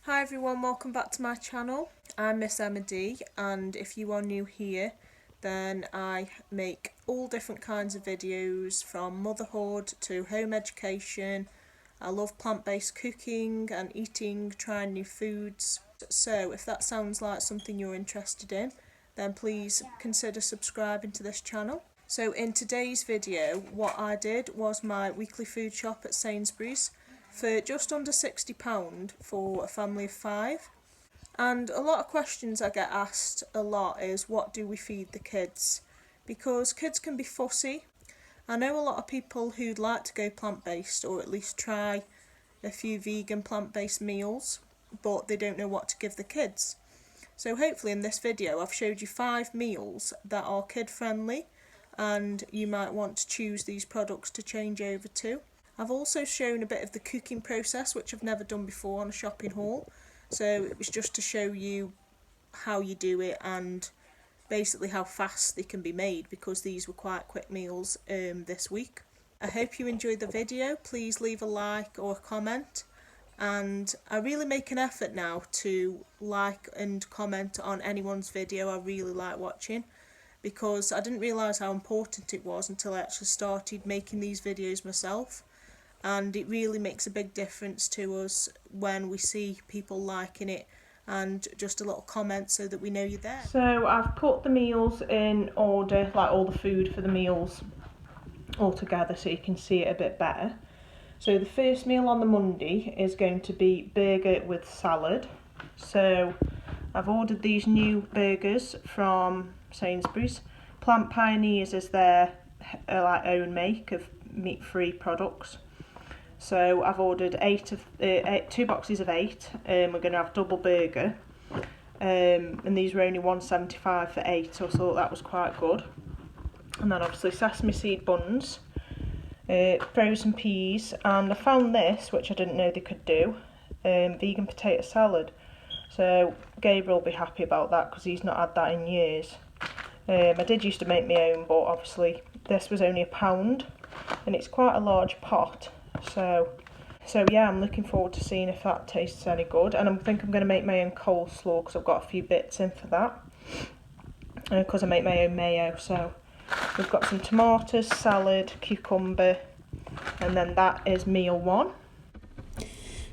Hi everyone, welcome back to my channel. I'm Miss Emma D, and if you are new here, then I make all different kinds of videos from motherhood to home education. I love plant-based cooking and eating, trying new foods. So if that sounds like something you're interested in, then please consider subscribing to this channel. So in today's video, what I did was my weekly food shop at Sainsbury's for just under £60 for a family of 5. And a lot of questions I get asked a lot is, what do we feed the kids? Because kids can be fussy. I know a lot of people who'd like to go plant-based or at least try a few vegan plant-based meals, but they don't know what to give the kids. So hopefully in this video I've showed you 5 meals that are kid friendly and you might want to choose these products to change over to. I've also shown a bit of the cooking process, which I've never done before on a shopping haul. So it was just to show you how you do it and basically how fast they can be made, because these were quite quick meals this week. I hope you enjoyed the video. Please leave a like or a comment. And I really make an effort now to like and comment on anyone's video I really like watching, because I didn't realise how important it was until I actually started making these videos myself. And it really makes a big difference to us when we see people liking it and just a little comment so that we know you're there. So I've put the meals in order, like all the food for the meals all together so you can see it a bit better. So the first meal on the Monday is going to be burger with salad. So I've ordered these new burgers from Sainsbury's. Plant Pioneers is their own make of meat-free products. So I've ordered 2 boxes of 8. We're going to have double burger, and these were only £1.75 for 8, so I thought that was quite good. And then obviously sesame seed buns, frozen peas, and I found this, which I didn't know they could do, vegan potato salad. So Gabriel will be happy about that because he's not had that in years. I did used to make my own, but obviously this was only £1, and it's quite a large pot. So yeah, I'm looking forward to seeing if that tastes any good. And I think I'm going to make my own coleslaw because I've got a few bits in for that. Because I make my own mayo. So we've got some tomatoes, salad, cucumber, and then that is meal 1.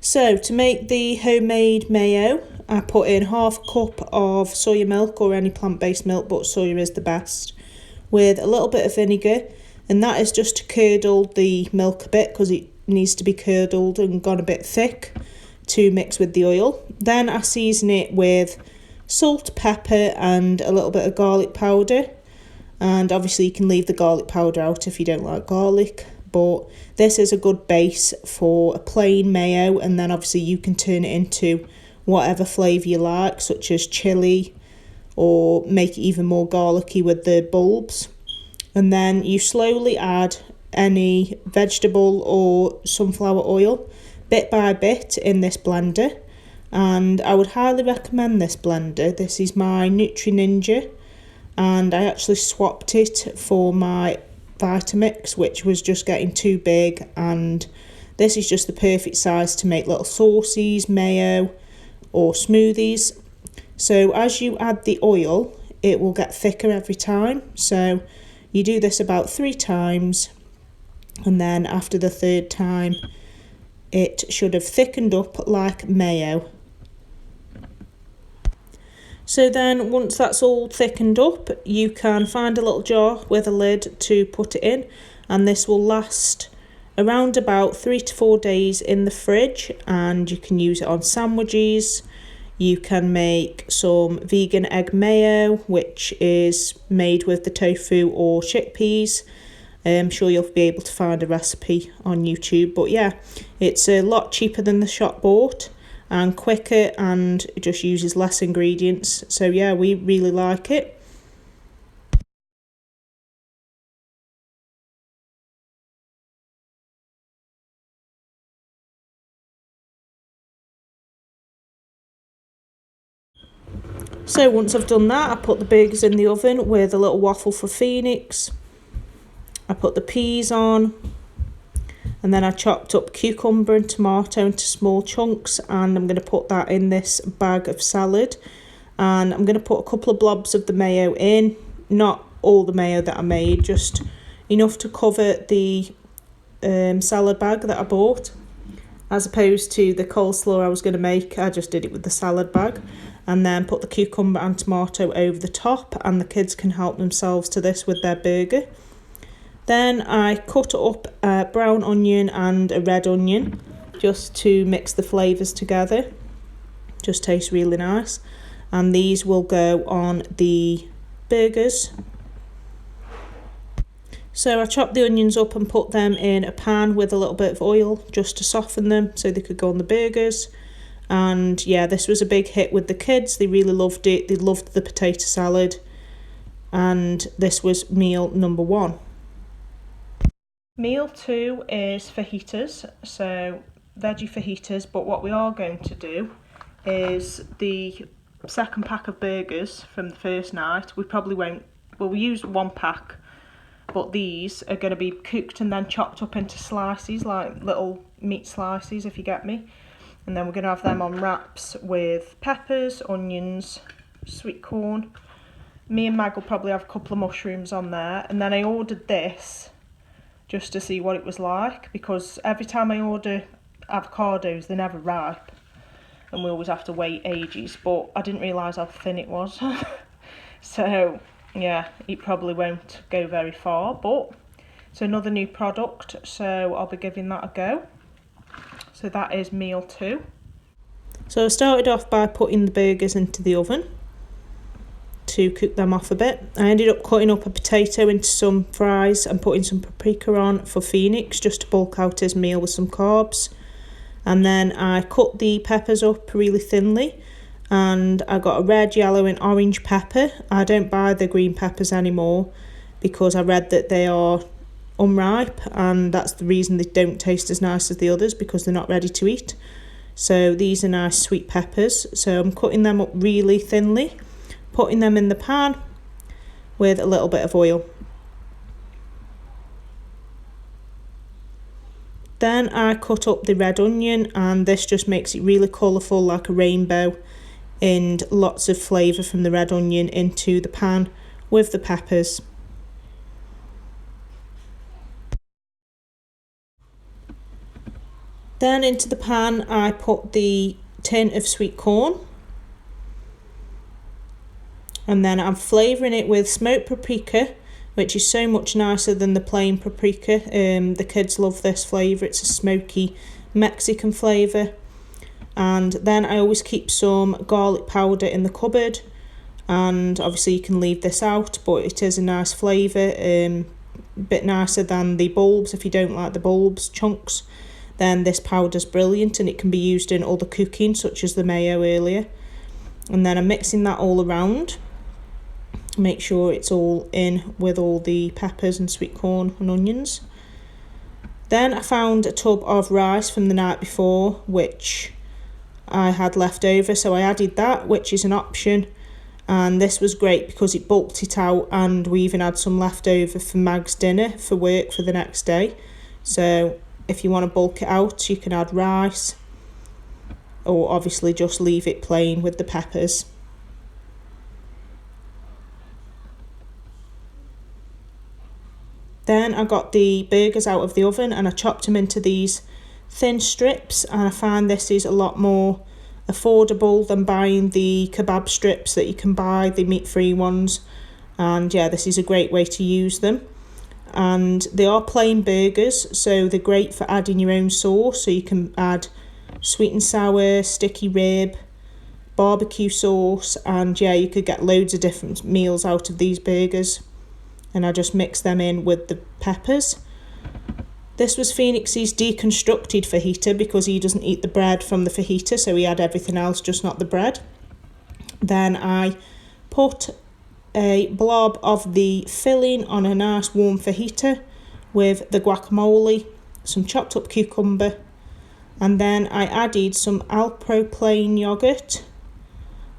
So to make the homemade mayo, I put in half a cup of soya milk or any plant-based milk, but soya is the best, with a little bit of vinegar. And that is just to curdle the milk a bit, because it needs to be curdled and gone a bit thick to mix with the oil. Then I season it with salt, pepper and a little bit of garlic powder. And obviously you can leave the garlic powder out if you don't like garlic, but this is a good base for a plain mayo. And then obviously you can turn it into whatever flavour you like, such as chilli, or make it even more garlicky with the bulbs. And then you slowly add any vegetable or sunflower oil bit by bit in this blender. And I would highly recommend this blender. This is my Nutri Ninja, and I actually swapped it for my Vitamix, which was just getting too big, and this is just the perfect size to make little sauces, mayo or smoothies. So as you add the oil, it will get thicker every time. So you do this about 3 times, and then after the 3rd time it should have thickened up like mayo. So then once that's all thickened up, you can find a little jar with a lid to put it in, and this will last around about 3 to 4 days in the fridge, and you can use it on sandwiches. You can make some vegan egg mayo, which is made with the tofu or chickpeas. I'm sure you'll be able to find a recipe on YouTube. But yeah, it's a lot cheaper than the shop bought and quicker, and it just uses less ingredients. So yeah, we really like it. So once I've done that, I put the burgers in the oven with a little waffle for Phoenix. I put the peas on, And then I chopped up cucumber and tomato into small chunks, and I'm going to put that in this bag of salad. And I'm going to put a couple of blobs of the mayo in, not all the mayo that I made, just enough to cover the salad bag that I bought. As opposed to the coleslaw I was going to make, I just did it with the salad bag. And then put the cucumber and tomato over the top, and the kids can help themselves to this with their burger. Then I cut up a brown onion and a red onion just to mix the flavours together. Just tastes really nice. And these will go on the burgers. So I chopped the onions up and put them in a pan with a little bit of oil just to soften them so they could go on the burgers. And yeah, this was a big hit with the kids. They really loved it. They loved the potato salad. And this was meal number 1. Meal 2 is fajitas, so veggie fajitas, but what we are going to do is the second pack of burgers from the first night. We probably won't, well, we used 1 pack, but these are going to be cooked and then chopped up into slices, like little meat slices, if you get me. And then we're going to have them on wraps with peppers, onions, sweet corn. Me and Mag will probably have a couple of mushrooms on there. And then I ordered this just to see what it was like, because every time I order avocados, they're never ripe and we always have to wait ages, but I didn't realise how thin it was. So yeah, it probably won't go very far, but it's another new product, so I'll be giving that a go. So that is meal 2. So I started off by putting the burgers into the oven to cook them off a bit. I ended up cutting up a potato into some fries and putting some paprika on for Phoenix just to bulk out his meal with some carbs. And then I cut the peppers up really thinly, and I got a red, yellow and orange pepper. I don't buy the green peppers anymore because I read that they are unripe, and that's the reason they don't taste as nice as the others, because they're not ready to eat. So these are nice sweet peppers. So I'm cutting them up really thinly, putting them in the pan with a little bit of oil. Then I cut up the red onion, and this just makes it really colourful, like a rainbow, and lots of flavour from the red onion into the pan with the peppers. Then into the pan I put the tin of sweet corn, and then I'm flavouring it with smoked paprika, which is so much nicer than the plain paprika. The kids love this flavour. It's a smoky Mexican flavour. And then I always keep some garlic powder in the cupboard, and obviously you can leave this out, but it is a nice flavour, a bit nicer than the bulbs. If you don't like the bulbs chunks, then this powder's brilliant, and it can be used in other cooking such as the mayo earlier. And then I'm mixing that all around, make sure it's all in with all the peppers and sweet corn and onions. Then I found a tub of rice from the night before which I had left over, so I added that, which is an option, and this was great because it bulked it out, and we even had some left over for Mag's dinner for work for the next day. So if you want to bulk it out, you can add rice, or obviously just leave it plain with the peppers. Then I got the burgers out of the oven and I chopped them into these thin strips, and I find this is a lot more affordable than buying the kebab strips that you can buy, the meat-free ones. And yeah, this is a great way to use them. And they are plain burgers, so they're great for adding your own sauce. So you can add sweet and sour, sticky rib, barbecue sauce, and yeah, you could get loads of different meals out of these burgers. And I just mix them in with the peppers. This was Phoenix's deconstructed fajita because he doesn't eat the bread from the fajita, so he had everything else, just not the bread. Then I put a blob of the filling on a nice warm fajita with the guacamole, some chopped up cucumber, and then I added some Alpro plain yogurt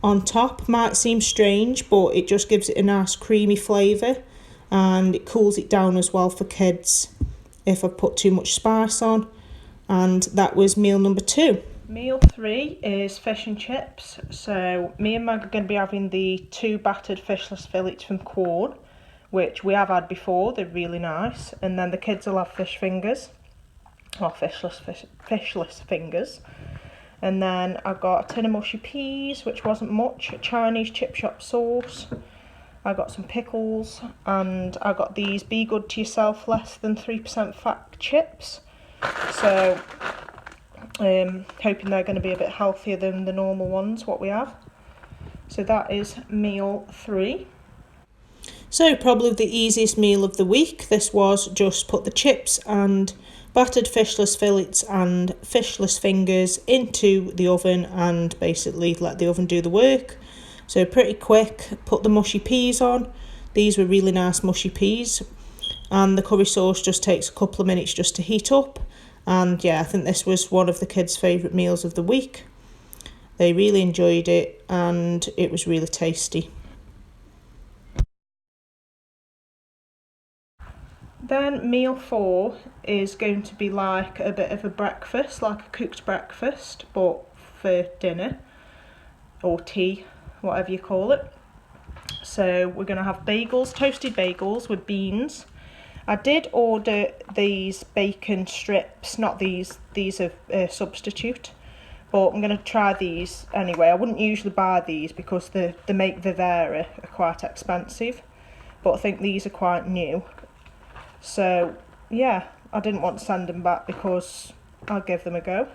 on top. Might seem strange, but it just gives it a nice creamy flavour, and it cools it down as well for kids. if I've put too much spice on. And that was meal number 2. Meal 3 is fish and chips. So me and Mag are going to be having the 2 battered fishless fillets from Quorn, which we have had before. They're really nice. And then the kids will have fish fingers, or fishless fingers. And then I've got a tin of mushy peas, which wasn't much, a Chinese chip shop sauce. I got some pickles, and I got these Be Good To Yourself less than 3% fat chips. So hoping they're going to be a bit healthier than the normal ones what we have. So that is meal 3. So probably the easiest meal of the week. This was just put the chips and battered fishless fillets and fishless fingers into the oven and basically let the oven do the work. So pretty quick. Put the mushy peas on. These were really nice mushy peas. And the curry sauce just takes a couple of minutes just to heat up. And yeah, I think this was one of the kids' favourite meals of the week. They really enjoyed it and it was really tasty. Then meal 4 is going to be like a bit of a breakfast, like a cooked breakfast, but for dinner or tea, whatever you call it. So we're going to have bagels, toasted bagels with beans. I did order these bacon strips, not these are a substitute, but I'm going to try these anyway. I wouldn't usually buy these because they make Vivera are quite expensive, but I think these are quite new. So yeah, I didn't want to send them back because I'll give them a go.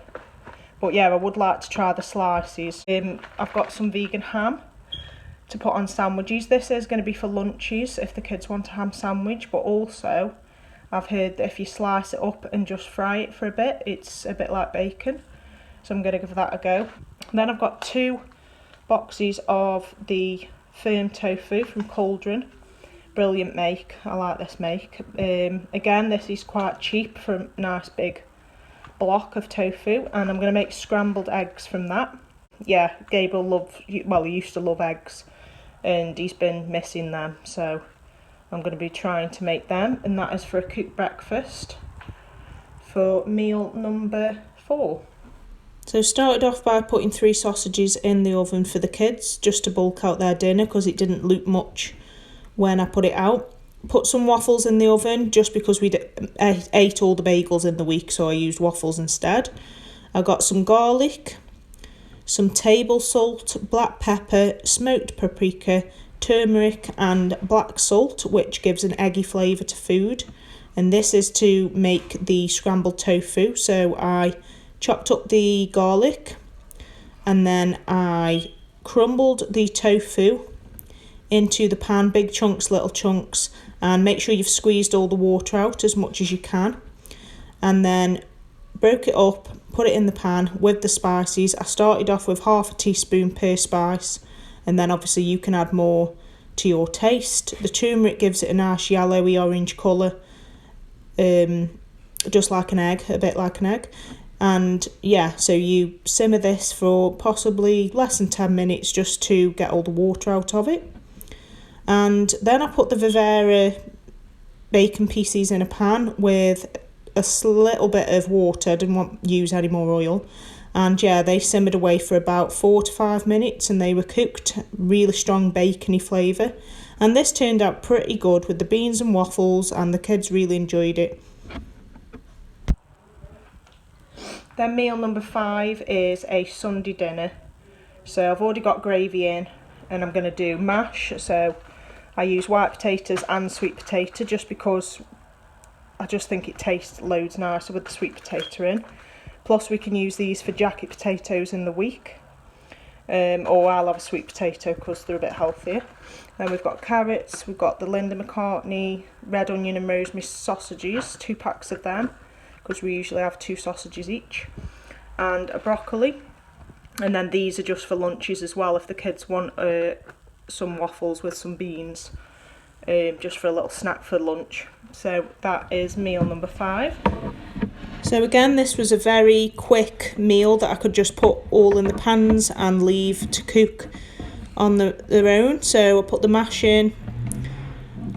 But yeah, I would like to try the slices. I've got some vegan ham to put on sandwiches. This is going to be for lunches if the kids want a ham sandwich, but also I've heard that if you slice it up and just fry it for a bit, it's a bit like bacon. So I'm going to give that a go. Then I've got 2 boxes of the firm tofu from Cauldron. Brilliant make, I like this make. Again, this is quite cheap for a nice big block of tofu, and I'm going to make scrambled eggs from that. Yeah, Gabriel he used to love eggs, and he's been missing them, so I'm going to be trying to make them, and that is for a cooked breakfast for meal number 4. So started off by putting 3 sausages in the oven for the kids, just to bulk out their dinner, because it didn't look much when I put it out. Put some waffles in the oven, just because we ate all the bagels in the week, so I used waffles instead. I got some garlic, some table salt, black pepper, smoked paprika, turmeric and black salt, which gives an eggy flavour to food. And this is to make the scrambled tofu. So I chopped up the garlic and then I crumbled the tofu into the pan, big chunks, little chunks, and make sure you've squeezed all the water out as much as you can. And then broke it up, put it in the pan with the spices. I started off with half a teaspoon per spice, and then obviously you can add more to your taste. The turmeric gives it a nice yellowy orange colour, just like an egg, a bit like an egg. And yeah, so you simmer this for possibly less than 10 minutes just to get all the water out of it. And then I put the Vivera bacon pieces in a pan with a little bit of water. I didn't want to use any more oil. And yeah, they simmered away for about 4 to 5 minutes and they were cooked. Really strong bacony flavour. And this turned out pretty good with the beans and waffles, and the kids really enjoyed it. Then meal number 5 is a Sunday dinner. So I've already got gravy in, and I'm going to do mash. So I use white potatoes and sweet potato just because I just think it tastes loads nicer with the sweet potato in. Plus we can use these for jacket potatoes in the week. Or I'll have a sweet potato because they're a bit healthier. Then we've got carrots, we've got the Linda McCartney red onion and rosemary sausages, 2 packs of them, because we usually have 2 sausages each. And a broccoli. And then these are just for lunches as well if the kids want some waffles with some beans, just for a little snack for lunch. So that is meal number 5. So again, this was a very quick meal that I could just put all in the pans and leave to cook on their own. So I put the mash in,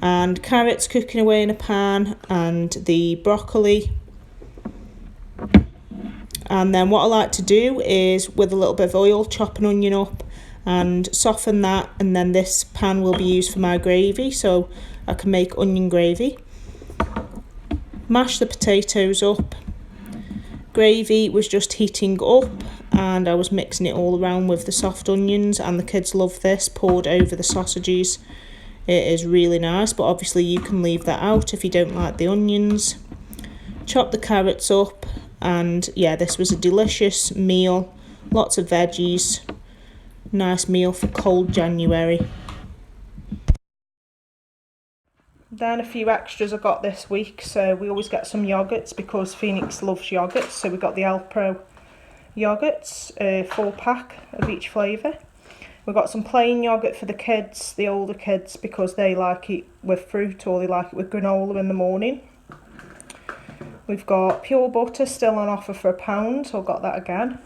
and carrots cooking away in a pan, and the broccoli. And then what I like to do is, with a little bit of oil, chop an onion up and soften that, and then this pan will be used for my gravy, so I can make onion gravy. Mash the potatoes up. Gravy was just heating up and I was mixing it all around with the soft onions, and the kids love this, poured over the sausages. It is really nice, but obviously you can leave that out if you don't like the onions. Chop the carrots up, and yeah, this was a delicious meal, lots of veggies, nice meal for cold January. Then a few extras I got this week, so we always get some yoghurts because Phoenix loves yoghurts, so we got the Alpro yoghurts, a 4-pack of each flavour. We got some plain yoghurt for the kids, the older kids, because they like it with fruit or they like it with granola in the morning. We've got pure butter still on offer for £1, so I got that again.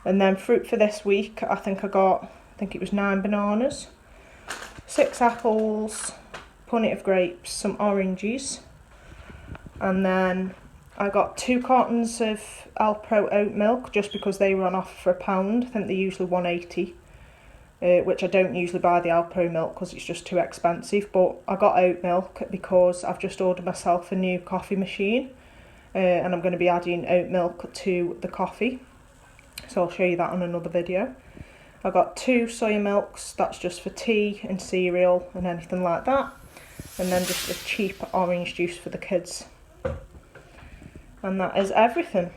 And then fruit for this week, I think it was 9 bananas, 6 apples, punnet of grapes, some oranges, and then I got 2 cartons of Alpro oat milk just because they were on offer for £1. I think they're usually £1.80, which I don't usually buy the Alpro milk because it's just too expensive, but I got oat milk because I've just ordered myself a new coffee machine, and I'm going to be adding oat milk to the coffee, so I'll show you that on another video. I got 2 soya milks, that's just for tea and cereal and anything like that, and then just a cheap orange juice for the kids. And that is everything.